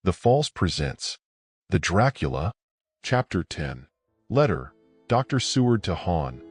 The Falls presents The Dracula, Chapter 10. Letter, Dr. Seward to Hahn.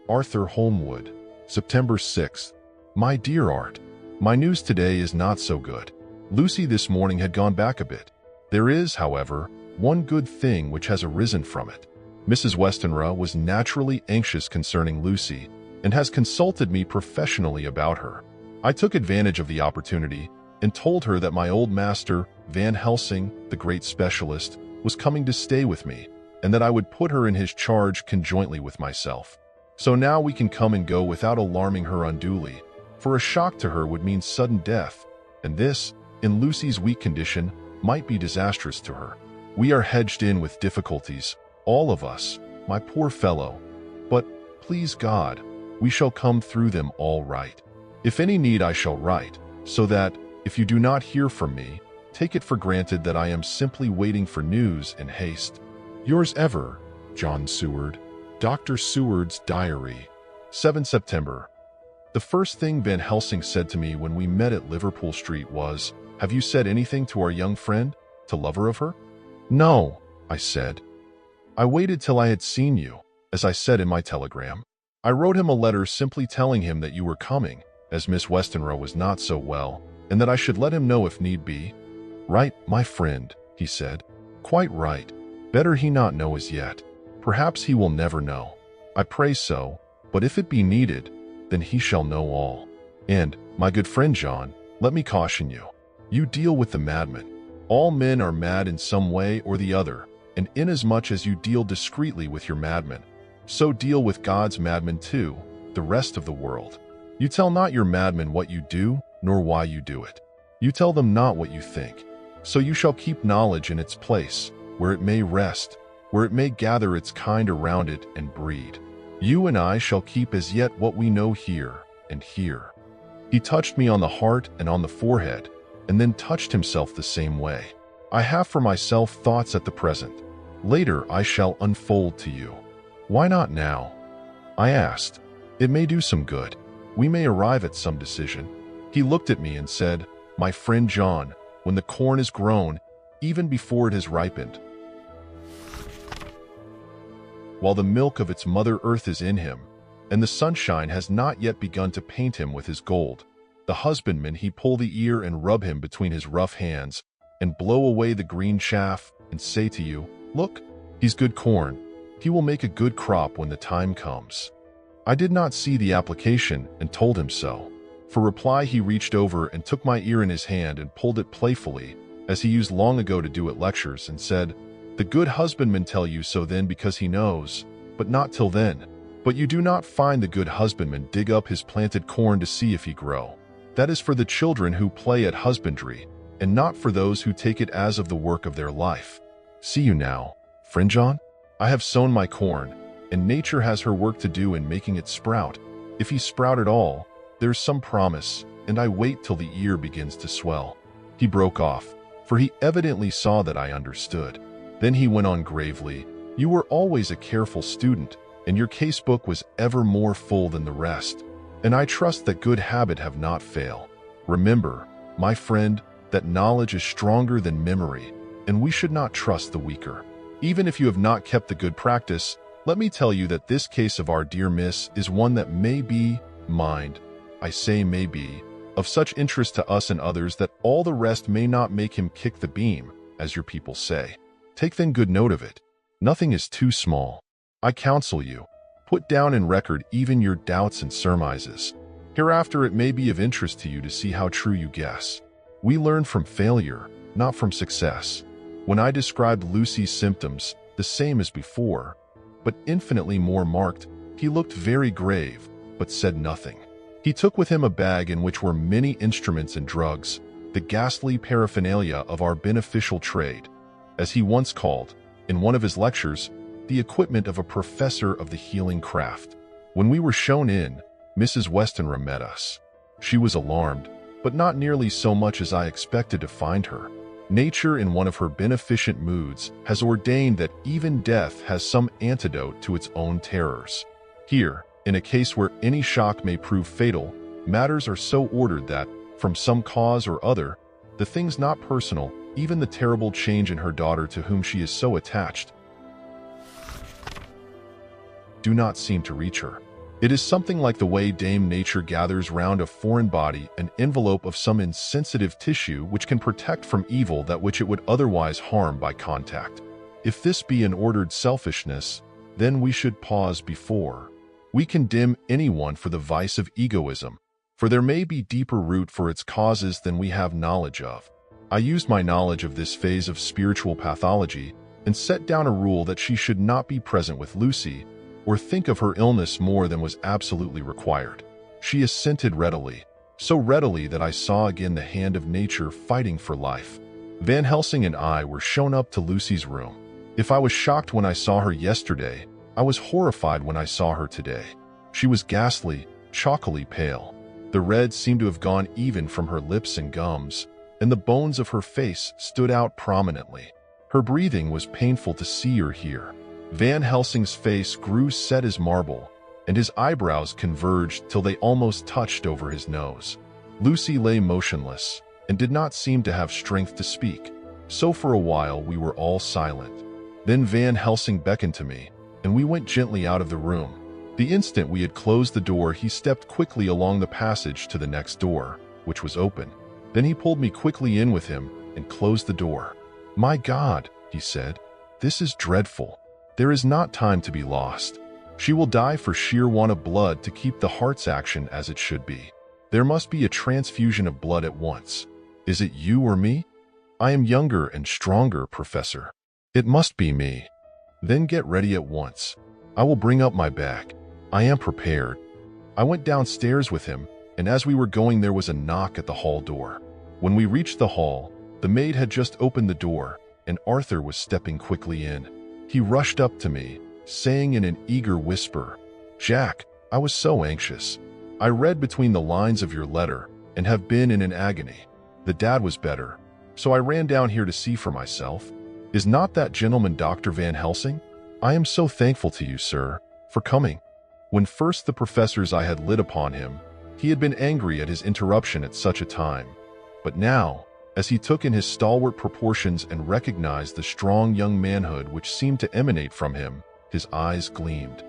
Arthur Holmwood, September 6th. My dear Art, my news today is not so good. Lucy this morning had gone back a bit. There is, however, one good thing which has arisen from it. Mrs. Westenra was naturally anxious concerning Lucy and has consulted me professionally about her. I took advantage of the opportunity and told her that my old master, Van Helsing, the great specialist, was coming to stay with me, and that I would put her in his charge conjointly with myself. So now we can come and go without alarming her unduly, for a shock to her would mean sudden death, and this, in Lucy's weak condition, might be disastrous to her. We are hedged in with difficulties, all of us, my poor fellow, but, please God, we shall come through them all right. If any need I shall write, so that, if you do not hear from me, take it for granted that I am simply waiting for news in haste. Yours ever, John Seward. Dr. Seward's Diary. 7 September. The first thing Van Helsing said to me when we met at Liverpool Street was, "Have you said anything to our young friend, to lover of her?" "No," I said. "I waited till I had seen you, as I said in my telegram. I wrote him a letter simply telling him that you were coming, as Miss Westenra was not so well, and that I should let him know if need be." "Right, my friend," he said. "Quite right. Better he not know as yet. Perhaps he will never know. I pray so, but if it be needed, then he shall know all. And, my good friend John, let me caution you. You deal with the madmen. All men are mad in some way or the other, and inasmuch as you deal discreetly with your madmen, so deal with God's madmen too, the rest of the world. You tell not your madmen what you do, nor why you do it. You tell them not what you think. So you shall keep knowledge in its place, where it may rest, where it may gather its kind around it and breed. You and I shall keep as yet what we know here and here." He touched me on the heart and on the forehead, and then touched himself the same way. "I have for myself thoughts at the present. Later I shall unfold to you." "Why not now?" I asked. "It may do some good. We may arrive at some decision." He looked at me and said, "My friend John, when the corn is grown, even before it has ripened, while the milk of its mother earth is in him, and the sunshine has not yet begun to paint him with his gold, the husbandman he pull the ear and rub him between his rough hands, and blow away the green chaff, and say to you, 'Look, he's good corn. He will make a good crop when the time comes.'" I did not see the application and told him so. For reply he reached over and took my ear in his hand and pulled it playfully, as he used long ago to do at lectures, and said, "The good husbandman tell you so then because he knows, but not till then. But you do not find the good husbandman dig up his planted corn to see if he grow. That is for the children who play at husbandry, and not for those who take it as of the work of their life. See you now, friend John? I have sown my corn, and nature has her work to do in making it sprout. If he sprout at all, there's some promise, and I wait till the ear begins to swell." He broke off, for he evidently saw that I understood. Then he went on gravely, "You were always a careful student, and your casebook was ever more full than the rest, and I trust that good habit have not failed. Remember, my friend, that knowledge is stronger than memory, and we should not trust the weaker. Even if you have not kept the good practice, let me tell you that this case of our dear miss is one that may be, mind, I say may be, of such interest to us and others that all the rest may not make him kick the beam, as your people say. Take then good note of it. Nothing is too small. I counsel you, put down in record even your doubts and surmises. Hereafter it may be of interest to you to see how true you guess. We learn from failure, not from success. When I described Lucy's symptoms, the same as before, but infinitely more marked, he looked very grave, but said nothing. He took with him a bag in which were many instruments and drugs, the ghastly paraphernalia of our beneficial trade, as he once called, in one of his lectures, the equipment of a professor of the healing craft. When we were shown in, Mrs. Westenra met us. She was alarmed, but not nearly so much as I expected to find her. Nature, in one of her beneficent moods, has ordained that even death has some antidote to its own terrors. Here, in a case where any shock may prove fatal, matters are so ordered that, from some cause or other, the things not personal, even the terrible change in her daughter to whom she is so attached, do not seem to reach her. It is something like the way Dame Nature gathers round a foreign body an envelope of some insensitive tissue which can protect from evil that which it would otherwise harm by contact. If this be an ordered selfishness, then we should pause before we condemn anyone for the vice of egoism, for there may be deeper root for its causes than we have knowledge of. I used my knowledge of this phase of spiritual pathology and set down a rule that she should not be present with Lucy or think of her illness more than was absolutely required. She assented readily, so readily that I saw again the hand of nature fighting for life. Van Helsing and I were shown up to Lucy's room. If I was shocked when I saw her yesterday, I was horrified when I saw her today. She was ghastly, chalkily pale. The red seemed to have gone even from her lips and gums, and the bones of her face stood out prominently. Her breathing was painful to see or hear. Van Helsing's face grew set as marble, and his eyebrows converged till they almost touched over his nose. Lucy lay motionless, and did not seem to have strength to speak, so for a while we were all silent. Then Van Helsing beckoned to me, and we went gently out of the room. The instant we had closed the door, he stepped quickly along the passage to the next door, which was open. Then he pulled me quickly in with him and closed the door. "My God," he said, "this is dreadful. There is not time to be lost. She will die for sheer want of blood to keep the heart's action as it should be. There must be a transfusion of blood at once. Is it you or me? I am younger and stronger, Professor. It must be me. Then get ready at once. I will bring up my bag. I am prepared." I went downstairs with him, and as we were going there was a knock at the hall door. When we reached the hall, the maid had just opened the door, and Arthur was stepping quickly in. He rushed up to me, saying in an eager whisper, "Jack, I was so anxious. I read between the lines of your letter and have been in an agony. The dad was better, so I ran down here to see for myself. Is not that gentleman Dr. Van Helsing? I am so thankful to you, sir, for coming." When first the professor's eye had lit upon him, he had been angry at his interruption at such a time. But now, as he took in his stalwart proportions and recognized the strong young manhood which seemed to emanate from him, his eyes gleamed.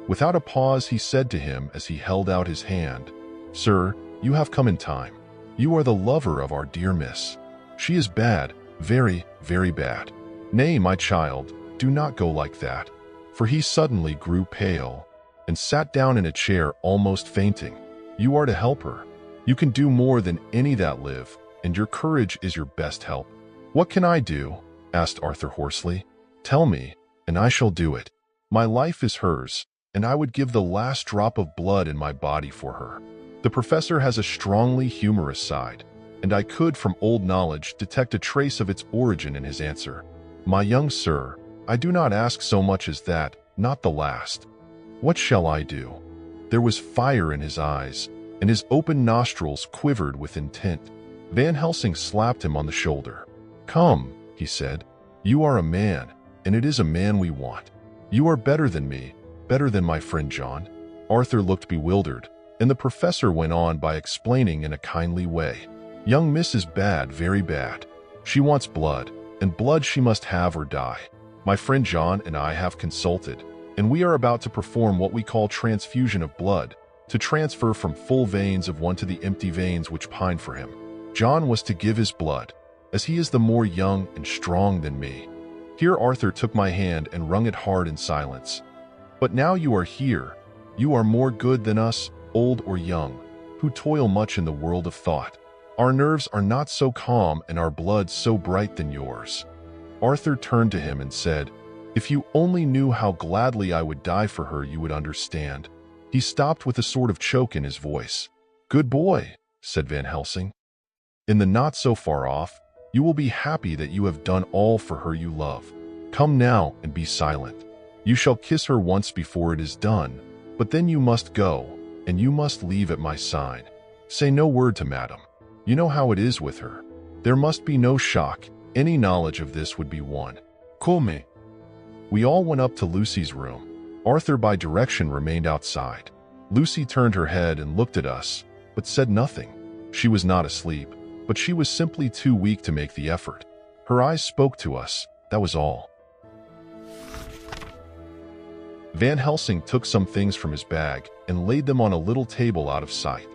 Without a pause, he said to him as he held out his hand, "Sir, you have come in time. You are the lover of our dear miss. She is bad, very, very bad. Nay, my child, do not go like that." For he suddenly grew pale and sat down in a chair almost fainting. "You are to help her. You can do more than any that live, and your courage is your best help." "What can I do?" asked Arthur hoarsely. "Tell me, and I shall do it. My life is hers, and I would give the last drop of blood in my body for her." The professor has a strongly humorous side, and I could from old knowledge detect a trace of its origin in his answer. "My young sir, I do not ask so much as that, not the last. What shall I do?" There was fire in his eyes, and his open nostrils quivered with intent. Van Helsing slapped him on the shoulder. "Come," he said, "you are a man, and it is a man we want. You are better than me, better than my friend John." Arthur looked bewildered, and the professor went on by explaining in a kindly way. "Young Miss is bad, very bad. She wants blood, and blood she must have or die. My friend John and I have consulted, and we are about to perform what we call transfusion of blood, to transfer from full veins of one to the empty veins which pine for him. John was to give his blood, as he is the more young and strong than me." Here Arthur took my hand and wrung it hard in silence. "But now you are here, you are more good than us, old or young, who toil much in the world of thought. Our nerves are not so calm and our blood so bright than yours." Arthur turned to him and said, "If you only knew how gladly I would die for her, you would understand." He stopped with a sort of choke in his voice. "Good boy," said Van Helsing. "In the not so far off, you will be happy that you have done all for her you love. Come now and be silent. You shall kiss her once before it is done, but then you must go, and you must leave at my sign. Say no word to madam. You know how it is with her. There must be no shock. Any knowledge of this would be one. Come." We all went up to Lucy's room. Arthur by direction remained outside. Lucy turned her head and looked at us, but said nothing. She was not asleep. but she was simply too weak to make the effort. Her eyes spoke to us, that was all. Van Helsing took some things from his bag and laid them on a little table out of sight.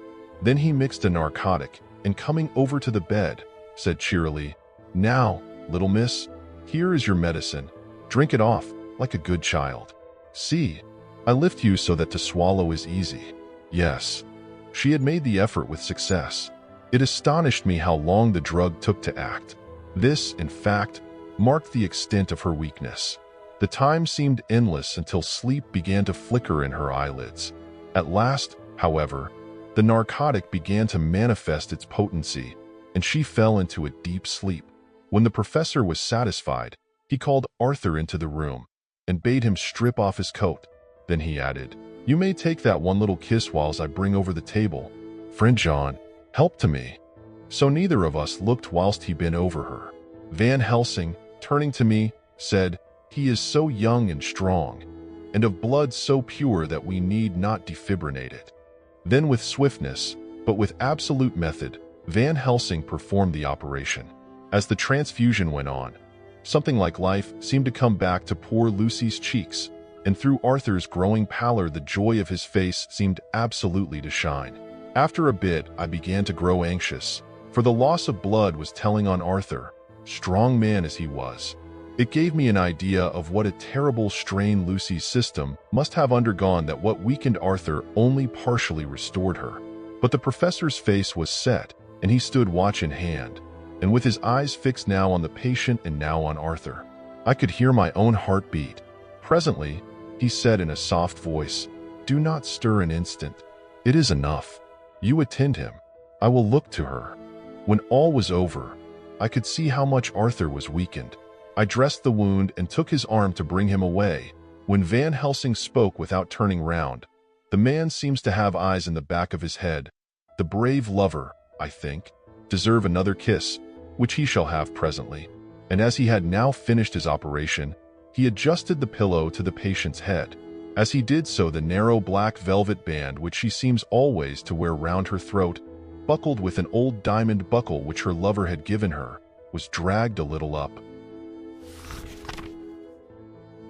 Then he mixed a narcotic and, coming over to the bed, said cheerily, "Now, little miss, here is your medicine. Drink it off like a good child. See, I lift you so that to swallow is easy." Yes, she had made the effort with success. It astonished me how long the drug took to act. This, in fact, marked the extent of her weakness. The time seemed endless until sleep began to flicker in her eyelids. At last, however, the narcotic began to manifest its potency, and she fell into a deep sleep. When the professor was satisfied, he called Arthur into the room and bade him strip off his coat. Then he added, "You may take that one little kiss whilst I bring over the table. Friend John, help to me." So neither of us looked whilst he bent over her. Van Helsing, turning to me, said, "He is so young and strong, and of blood so pure that we need not defibrillate it." Then with swiftness, but with absolute method, Van Helsing performed the operation. As the transfusion went on, something like life seemed to come back to poor Lucy's cheeks, and through Arthur's growing pallor the joy of his face seemed absolutely to shine. After a bit, I began to grow anxious, for the loss of blood was telling on Arthur, strong man as he was. It gave me an idea of what a terrible strain Lucy's system must have undergone, that what weakened Arthur only partially restored her. But the professor's face was set, and he stood watch in hand, and with his eyes fixed now on the patient and now on Arthur. I could hear my own heart beat. Presently, he said in a soft voice, "Do not stir an instant. It is enough. You attend him. I will look to her." When all was over, I could see how much Arthur was weakened. I dressed the wound and took his arm to bring him away, when Van Helsing spoke without turning round. "The man seems to have eyes in the back of his head. The brave lover, I think, deserve another kiss, which he shall have presently." And as he had now finished his operation, he adjusted the pillow to the patient's head. As he did so, the narrow black velvet band which she seems always to wear round her throat, buckled with an old diamond buckle which her lover had given her, was dragged a little up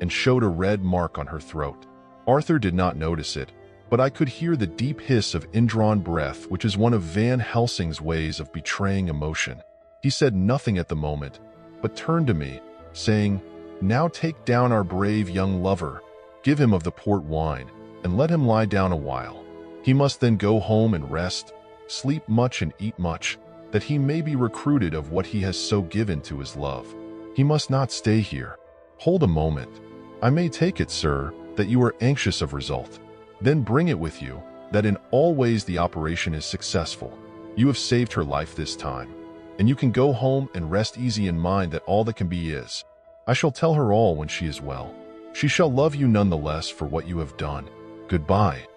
and showed a red mark on her throat. Arthur did not notice it, but I could hear the deep hiss of indrawn breath, which is one of Van Helsing's ways of betraying emotion. He said nothing at the moment, but turned to me, saying, "Now take down our brave young lover, give him of the port wine, and let him lie down a while. He must then go home and rest, sleep much and eat much, that he may be recruited of what he has so given to his love. He must not stay here. Hold a moment. I may take it, sir, that you are anxious of result. Then bring it with you, that in all ways the operation is successful. You have saved her life this time, and you can go home and rest easy in mind that all that can be is. I shall tell her all when she is well. She shall love you none the less for what you have done. Goodbye."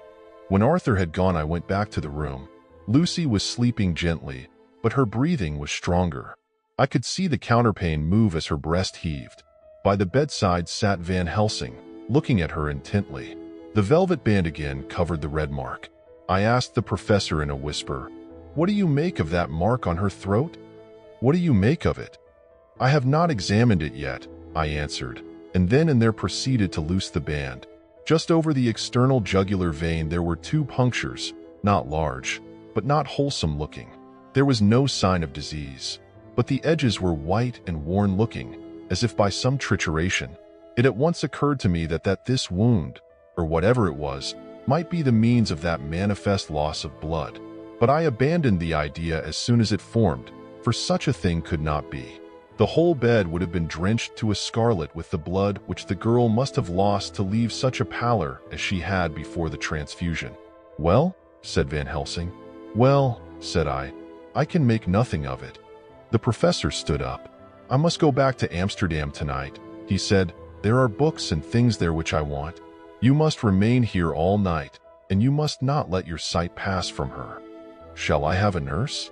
When Arthur had gone, I went back to the room. Lucy was sleeping gently, but her breathing was stronger. I could see the counterpane move as her breast heaved. By the bedside sat Van Helsing, looking at her intently. The velvet band again covered the red mark. I asked the professor in a whisper, "What do you make of that mark on her throat? What do you make of it?" "I have not examined it yet," I answered, and then and there proceeded to loose the band. Just over the external jugular vein there were 2 punctures, not large, but not wholesome looking. There was no sign of disease, but the edges were white and worn looking, as if by some trituration. It at once occurred to me that this wound, or whatever it was, might be the means of that manifest loss of blood. But I abandoned the idea as soon as it formed, for such a thing could not be. The whole bed would have been drenched to a scarlet with the blood which the girl must have lost to leave such a pallor as she had before the transfusion. "Well?" said Van Helsing. "Well," said I can make nothing of it." The professor stood up. "I must go back to Amsterdam tonight," he said. "There are books and things there which I want. You must remain here all night, and you must not let your sight pass from her." "Shall I have a nurse?"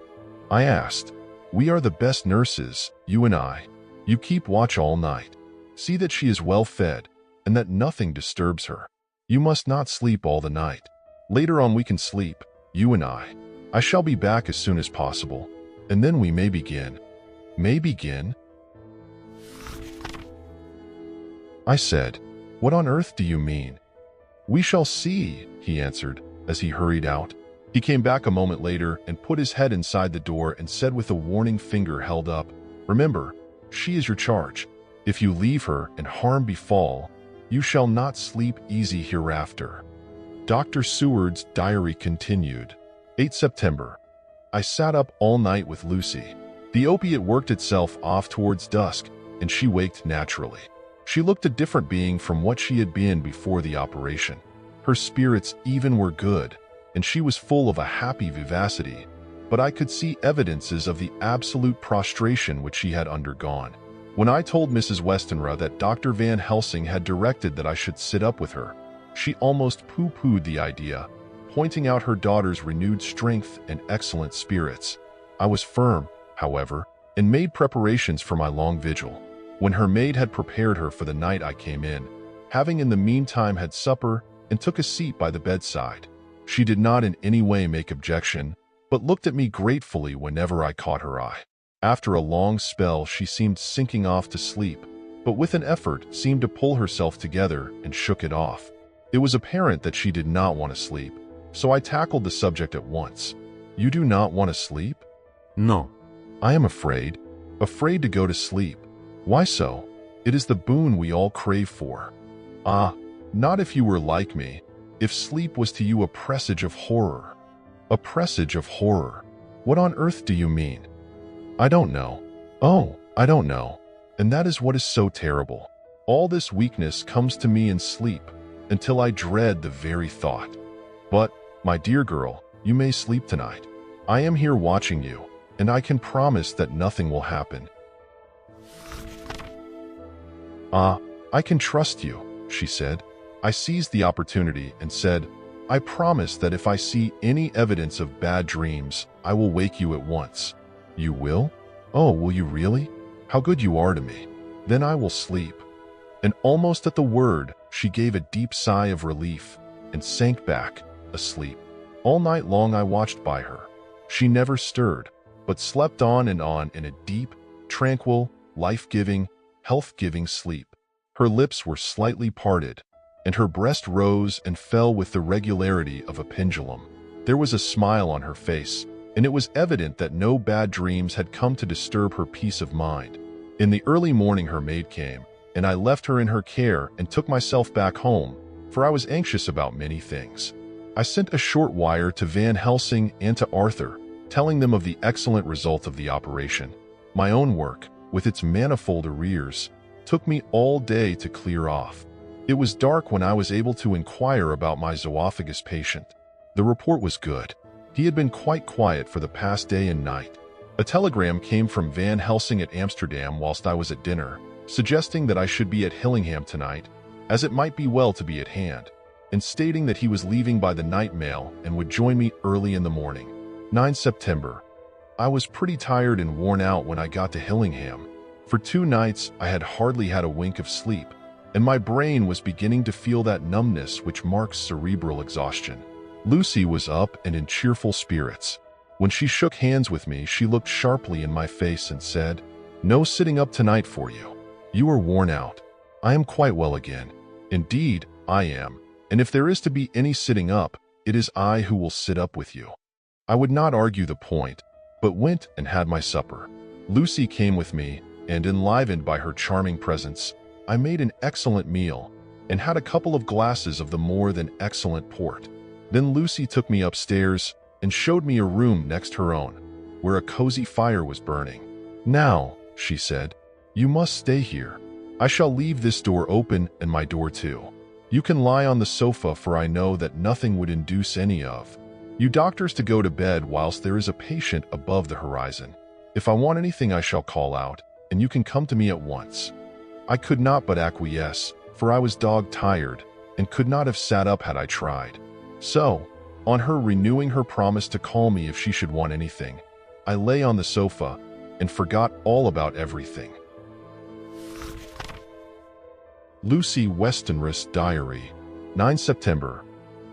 I asked. "We are the best nurses, you and I. You keep watch all night. See that she is well fed, and that nothing disturbs her. You must not sleep all the night. Later on we can sleep, you and I. I shall be back as soon as possible, and then we may begin. May begin? I said, "What on earth do you mean?" "We shall see," he answered as he hurried out. He came back a moment later and put his head inside the door and said with a warning finger held up, "Remember, she is your charge. If you leave her and harm befall, you shall not sleep easy hereafter." Dr. Seward's diary continued. 8 September. I sat up all night with Lucy. The opiate worked itself off towards dusk, and she waked naturally. She looked a different being from what she had been before the operation. Her spirits even were good, and she was full of a happy vivacity, but I could see evidences of the absolute prostration which she had undergone. When I told Mrs. Westenra that Dr. Van Helsing had directed that I should sit up with her, she almost pooh-poohed the idea, pointing out her daughter's renewed strength and excellent spirits. I was firm, however, and made preparations for my long vigil. When her maid had prepared her for the night, I came in, having in the meantime had supper, and took a seat by the bedside. She did not in any way make objection, but looked at me gratefully whenever I caught her eye. After a long spell, she seemed sinking off to sleep, but with an effort seemed to pull herself together and shook it off. It was apparent that she did not want to sleep, so I tackled the subject at once. "You do not want to sleep?" No. "I am afraid to go to sleep." "Why so? It is the boon we all crave for." "Ah, not if you were like me. If sleep was to you a presage of horror." "A presage of horror? What on earth do you mean?" "I don't know." "Oh, I don't know. And that is what is so terrible. All this weakness comes to me in sleep, until I dread the very thought. But, my dear girl, you may sleep tonight. I am here watching you, and I can promise that nothing will happen." "Ah, I can trust you," she said. I seized the opportunity and said, "I promise that if I see any evidence of bad dreams, I will wake you at once." "You will? Oh, will you really? How good you are to me. Then I will sleep." And almost at the word, she gave a deep sigh of relief and sank back, asleep. All night long I watched by her. She never stirred, but slept on in a deep, tranquil, life-giving, health-giving sleep. Her lips were slightly parted, and her breast rose and fell with the regularity of a pendulum. There was a smile on her face, and it was evident that no bad dreams had come to disturb her peace of mind. In the early morning her maid came, and I left her in her care and took myself back home, for I was anxious about many things. I sent a short wire to Van Helsing and to Arthur, telling them of the excellent result of the operation. My own work, with its manifold arrears, took me all day to clear off. It was dark when I was able to inquire about my zoophagus patient. The report was good. He had been quite quiet for the past day and night. A telegram came from Van Helsing at Amsterdam whilst I was at dinner, suggesting that I should be at Hillingham tonight, as it might be well to be at hand, and stating that he was leaving by the night mail and would join me early in the morning. 9 September. I was pretty tired and worn out when I got to Hillingham. For 2 nights I had hardly had a wink of sleep, and my brain was beginning to feel that numbness which marks cerebral exhaustion. Lucy was up and in cheerful spirits. When she shook hands with me, she looked sharply in my face and said, "No sitting up tonight for you. You are worn out." "I am quite well again." "Indeed, I am, and if there is to be any sitting up, it is I who will sit up with you." I would not argue the point, but went and had my supper. Lucy came with me, and enlivened by her charming presence, I made an excellent meal, and had a couple of glasses of the more than excellent port. Then Lucy took me upstairs and showed me a room next her own, where a cozy fire was burning. "Now," she said, "you must stay here. I shall leave this door open and my door too. You can lie on the sofa, for I know that nothing would induce any of you doctors to go to bed whilst there is a patient above the horizon. If I want anything I shall call out, and you can come to me at once." I could not but acquiesce, for I was dog-tired, and could not have sat up had I tried. So, on her renewing her promise to call me if she should want anything, I lay on the sofa and forgot all about everything. Lucy Westenra's diary. 9 September.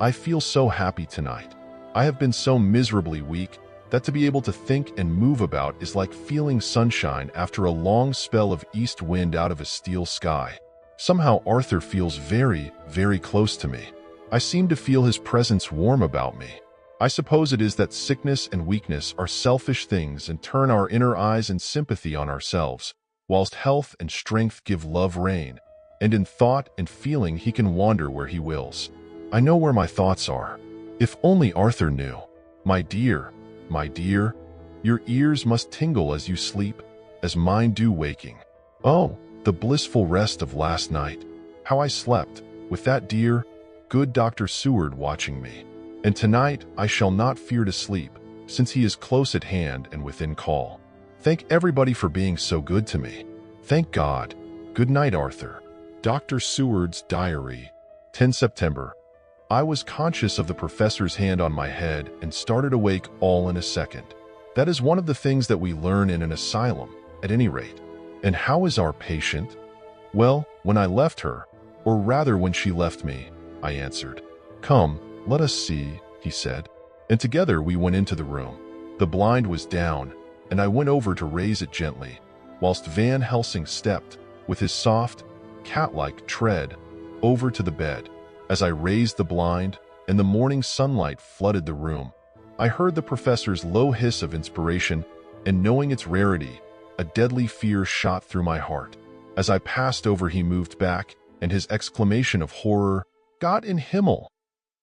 I feel so happy tonight. I have been so miserably weak, that to be able to think and move about is like feeling sunshine after a long spell of east wind out of a steel sky. Somehow Arthur feels very, very close to me. I seem to feel his presence warm about me. I suppose it is that sickness and weakness are selfish things and turn our inner eyes and sympathy on ourselves, whilst health and strength give love reign, and in thought and feeling he can wander where he wills. I know where my thoughts are. If only Arthur knew. My dear, your ears must tingle as you sleep, as mine do waking. Oh, the blissful rest of last night. How I slept, with that dear, good Dr. Seward watching me. And tonight I shall not fear to sleep, since he is close at hand and within call. Thank everybody for being so good to me. Thank God. Good night, Arthur. Dr. Seward's Diary, 10 September. I was conscious of the professor's hand on my head and started awake all in a second. That is one of the things that we learn in an asylum, at any rate. And how is our patient? Well, when I left her, or rather when she left me, I answered. Come, let us see, he said. And together we went into the room. The blind was down, and I went over to raise it gently, whilst Van Helsing stepped, with his soft, cat-like tread, over to the bed. As I raised the blind, and the morning sunlight flooded the room, I heard the professor's low hiss of inspiration, and knowing its rarity, a deadly fear shot through my heart. As I passed over, he moved back, and his exclamation of horror, God in Himmel,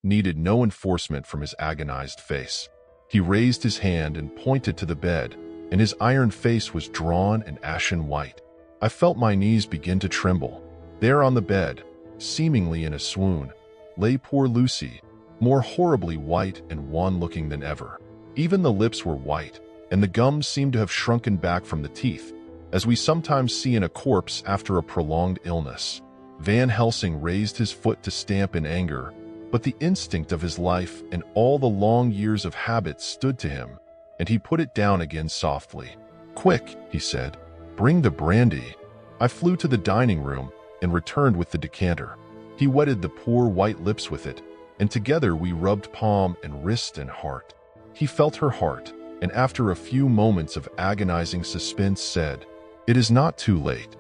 needed no enforcement from his agonized face. He raised his hand and pointed to the bed, and his iron face was drawn and ashen white. I felt my knees begin to tremble. There on the bed, seemingly in a swoon, lay poor Lucy, more horribly white and wan-looking than ever. Even the lips were white, and the gums seemed to have shrunken back from the teeth, as we sometimes see in a corpse after a prolonged illness. Van Helsing raised his foot to stamp in anger, but the instinct of his life and all the long years of habit stood to him, and he put it down again softly. Quick, he said, bring the brandy. I flew to the dining room and returned with the decanter. He wetted the poor white lips with it, and together we rubbed palm and wrist and heart. He felt her heart, and after a few moments of agonizing suspense said, It is not too late.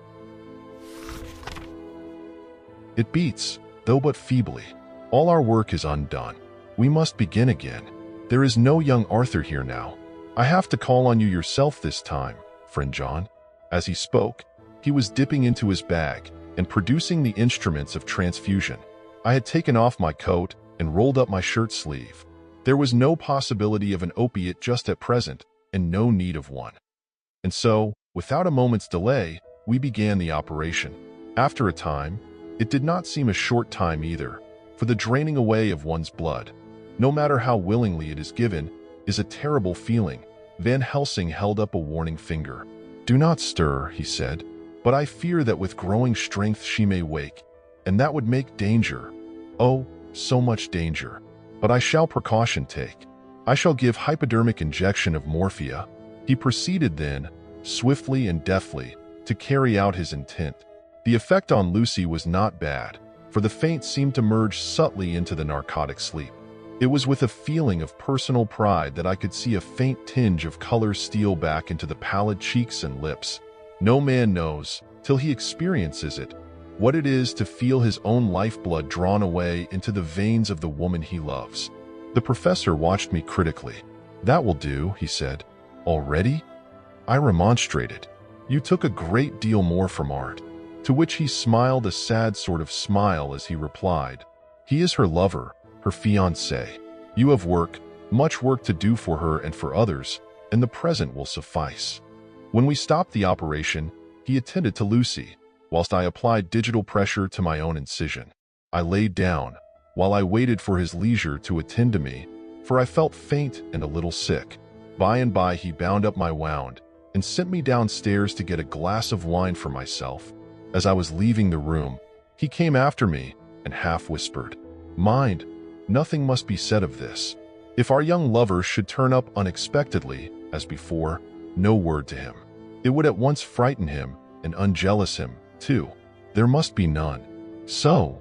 It beats, though but feebly. All our work is undone. We must begin again. There is no young Arthur here now. I have to call on you yourself this time, friend John. As he spoke, he was dipping into his bag and producing the instruments of transfusion. I had taken off my coat and rolled up my shirt sleeve. There was no possibility of an opiate just at present, and no need of one. And so, without a moment's delay, we began the operation. After a time, it did not seem a short time either, for the draining away of one's blood, no matter how willingly it is given, is a terrible feeling. Van Helsing held up a warning finger. Do not stir, he said, but I fear that with growing strength she may wake, and that would make danger. Oh, so much danger. But I shall precaution take. I shall give hypodermic injection of morphia. He proceeded then, swiftly and deftly, to carry out his intent. The effect on Lucy was not bad, for the faint seemed to merge subtly into the narcotic sleep. It was with a feeling of personal pride that I could see a faint tinge of color steal back into the pallid cheeks and lips. No man knows, till he experiences it, what it is to feel his own lifeblood drawn away into the veins of the woman he loves. The professor watched me critically. That will do, he said. Already? I remonstrated. You took a great deal more from Art. To which he smiled a sad sort of smile as he replied, He is her lover, her fiancé. You have work, much work to do for her and for others, and the present will suffice. When we stopped the operation, he attended to Lucy, whilst I applied digital pressure to my own incision. I laid down, while I waited for his leisure to attend to me, for I felt faint and a little sick. By and by he bound up my wound, and sent me downstairs to get a glass of wine for myself. As I was leaving the room, he came after me and half whispered, Mind, nothing must be said of this. If our young lover should turn up unexpectedly, as before, no word to him. It would at once frighten him and unjealous him, too. There must be none. So,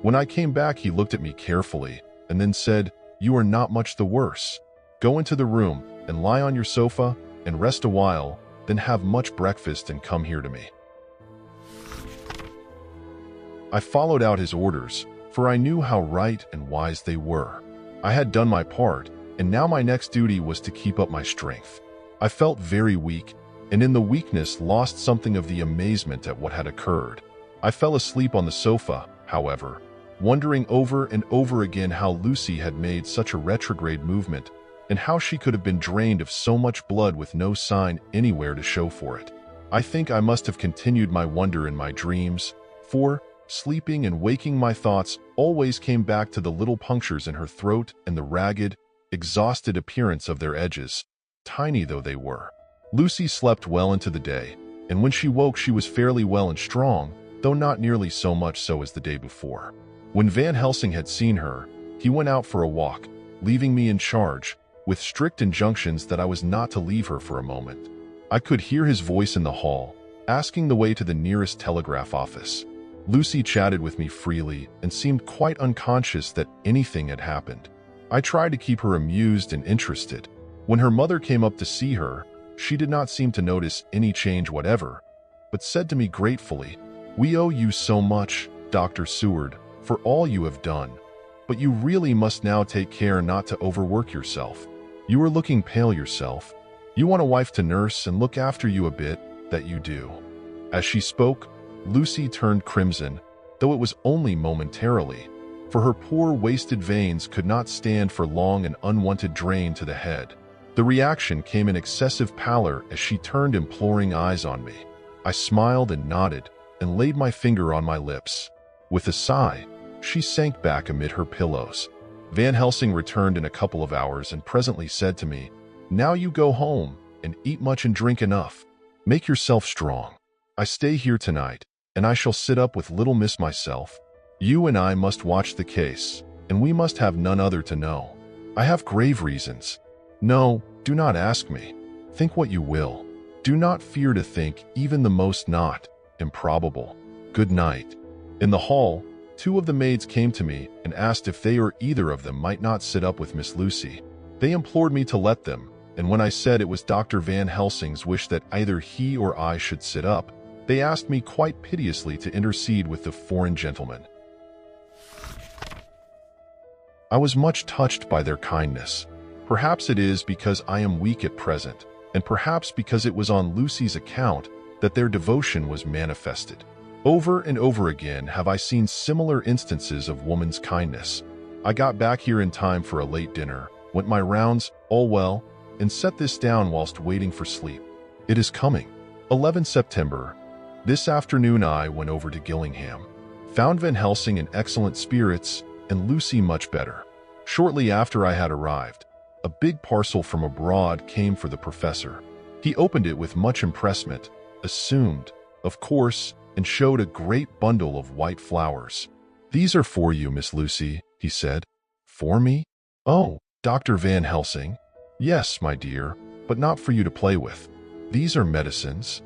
when I came back he looked at me carefully, and then said, You are not much the worse. Go into the room, and lie on your sofa and rest a while, then have much breakfast and come here to me." I followed out his orders, for I knew how right and wise they were. I had done my part, and now my next duty was to keep up my strength. I felt very weak, and in the weakness lost something of the amazement at what had occurred. I fell asleep on the sofa, however, wondering over and over again how Lucy had made such a retrograde movement, and how she could have been drained of so much blood with no sign anywhere to show for it. I think I must have continued my wonder in my dreams, for, sleeping and waking, my thoughts always came back to the little punctures in her throat and the ragged, exhausted appearance of their edges, tiny though they were. Lucy slept well into the day, and when she woke she was fairly well and strong, though not nearly so much so as the day before. When Van Helsing had seen her, he went out for a walk, leaving me in charge, with strict injunctions that I was not to leave her for a moment. I could hear his voice in the hall, asking the way to the nearest telegraph office. Lucy chatted with me freely and seemed quite unconscious that anything had happened. I tried to keep her amused and interested. When her mother came up to see her, she did not seem to notice any change whatever, but said to me gratefully, "We owe you so much, Dr. Seward, for all you have done, but you really must now take care not to overwork yourself. You are looking pale yourself. You want a wife to nurse and look after you a bit, that you do." As she spoke, Lucy turned crimson, though it was only momentarily, for her poor wasted veins could not stand for long an unwanted drain to the head. The reaction came in excessive pallor as she turned imploring eyes on me. I smiled and nodded, and laid my finger on my lips. With a sigh, she sank back amid her pillows. Van Helsing returned in a couple of hours and presently said to me, "Now you go home, and eat much and drink enough. Make yourself strong. I stay here tonight, and I shall sit up with little miss myself. You and I must watch the case, and we must have none other to know. I have grave reasons. No, do not ask me. Think what you will. Do not fear to think even the most not improbable. Good night." In the hall, 2 of the maids came to me and asked if they or either of them might not sit up with Miss Lucy. They implored me to let them, and when I said it was Dr. Van Helsing's wish that either he or I should sit up, they asked me quite piteously to intercede with the foreign gentleman. I was much touched by their kindness. Perhaps it is because I am weak at present, and perhaps because it was on Lucy's account that their devotion was manifested. Over and over again have I seen similar instances of woman's kindness. I got back here in time for a late dinner, went my rounds, all well, and set this down whilst waiting for sleep. It is coming. 11 September. This afternoon I went over to Gillingham, found Van Helsing in excellent spirits and Lucy much better. Shortly after I had arrived, a big parcel from abroad came for the professor. He opened it with much impressment, assumed, of course, and showed a great bundle of white flowers. "These are for you, Miss Lucy," he said. "For me? Oh, Dr. Van Helsing? Yes, my dear, but not for you to play with. These are medicines."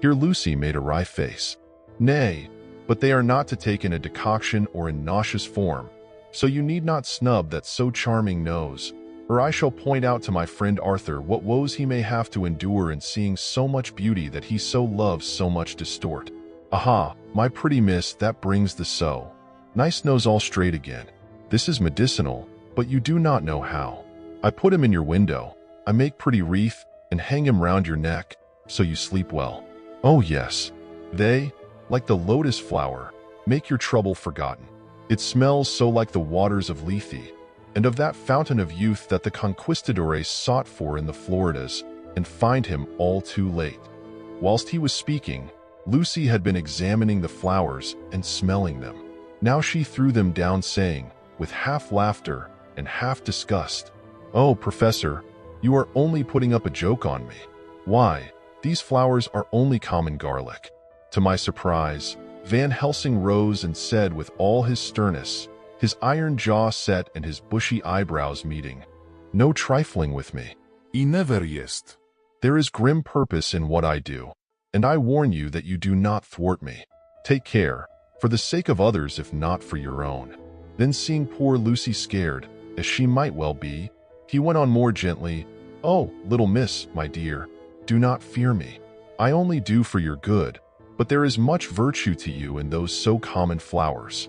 Here Lucy made a wry face. "Nay, but they are not to take in a decoction or in nauseous form, so you need not snub that so charming nose, or I shall point out to my friend Arthur what woes he may have to endure in seeing so much beauty that he so loves so much distort. Aha, my pretty miss, that brings the so. Nice nose all straight again. This is medicinal, but you do not know how. I put him in your window, I make pretty wreath, and hang him round your neck, so you sleep well. Oh yes, they, like the lotus flower, make your trouble forgotten. It smells so like the waters of Lethe, and of that fountain of youth that the conquistadores sought for in the Floridas, and find him all too late." Whilst he was speaking, Lucy had been examining the flowers and smelling them. Now she threw them down, saying, with half laughter and half disgust, "Oh, Professor, you are only putting up a joke on me. Why, these flowers are only common garlic." To my surprise, Van Helsing rose and said with all his sternness, his iron jaw set and his bushy eyebrows meeting, "No trifling with me. I never jest. There is grim purpose in what I do, and I warn you that you do not thwart me. Take care, for the sake of others if not for your own." Then seeing poor Lucy scared, as she might well be, he went on more gently, "Oh, little miss, my dear, do not fear me. I only do for your good, but there is much virtue to you in those so common flowers.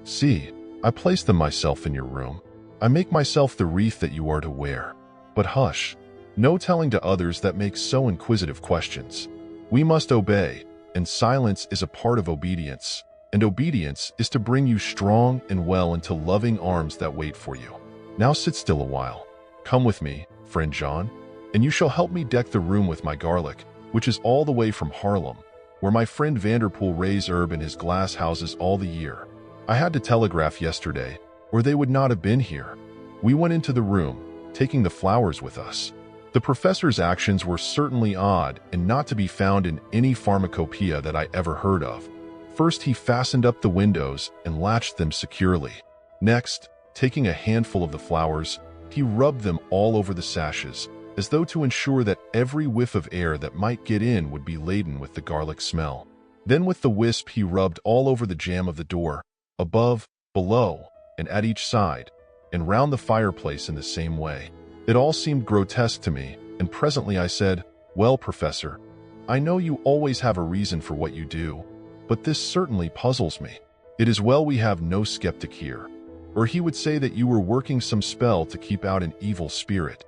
See, I place them myself in your room. I make myself the wreath that you are to wear. But hush, no telling to others that make so inquisitive questions. We must obey, and silence is a part of obedience, and obedience is to bring you strong and well into loving arms that wait for you. Now sit still a while. Come with me, friend John, and you shall help me deck the room with my garlic, which is all the way from Haarlem, where my friend Vanderpool raised herb in his glass houses all the year. I had to telegraph yesterday, or they would not have been here. We went into the room, taking the flowers with us. The professor's actions were certainly odd and not to be found in any pharmacopoeia that I ever heard of. First, he fastened up the windows and latched them securely. Next, taking a handful of the flowers, he rubbed them all over the sashes, as though to ensure that every whiff of air that might get in would be laden with the garlic smell. Then with the wisp he rubbed all over the jamb of the door, above, below, and at each side, and round the fireplace in the same way. It all seemed grotesque to me, and presently I said, "Well, Professor, I know you always have a reason for what you do, but this certainly puzzles me. It is well we have no skeptic here, or he would say that you were working some spell to keep out an evil spirit."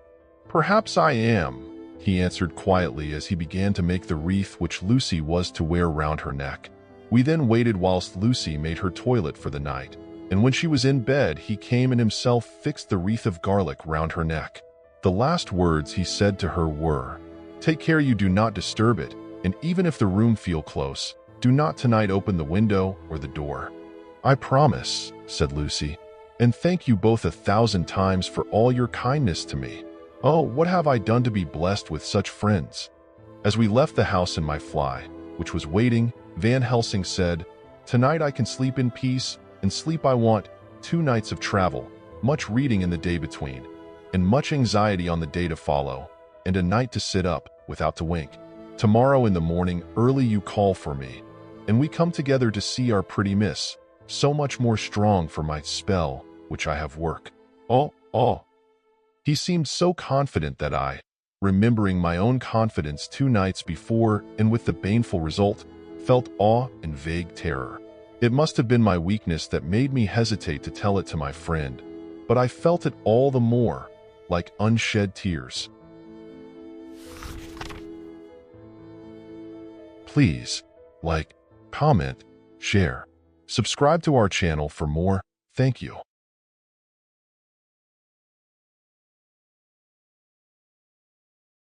"Perhaps I am," he answered quietly as he began to make the wreath which Lucy was to wear round her neck. We then waited whilst Lucy made her toilet for the night, and when she was in bed he came and himself fixed the wreath of garlic round her neck. The last words he said to her were, "Take care you do not disturb it, and even if the room feel close, do not tonight open the window or the door." "I promise," said Lucy, "and thank you both 1,000 times for all your kindness to me. Oh, what have I done to be blessed with such friends?" As we left the house in my fly, which was waiting, Van Helsing said, "Tonight I can sleep in peace, and sleep I want, 2 nights of travel, much reading in the day between, and much anxiety on the day to follow, and a night to sit up, without to wink. Tomorrow in the morning early you call for me, and we come together to see our pretty miss, so much more strong for my spell, which I have work." Oh. He seemed so confident that I, remembering my own confidence 2 nights before and with the baneful result, felt awe and vague terror. It must have been my weakness that made me hesitate to tell it to my friend, but I felt it all the more, like unshed tears. Please, like, comment, share, subscribe to our channel for more. Thank you.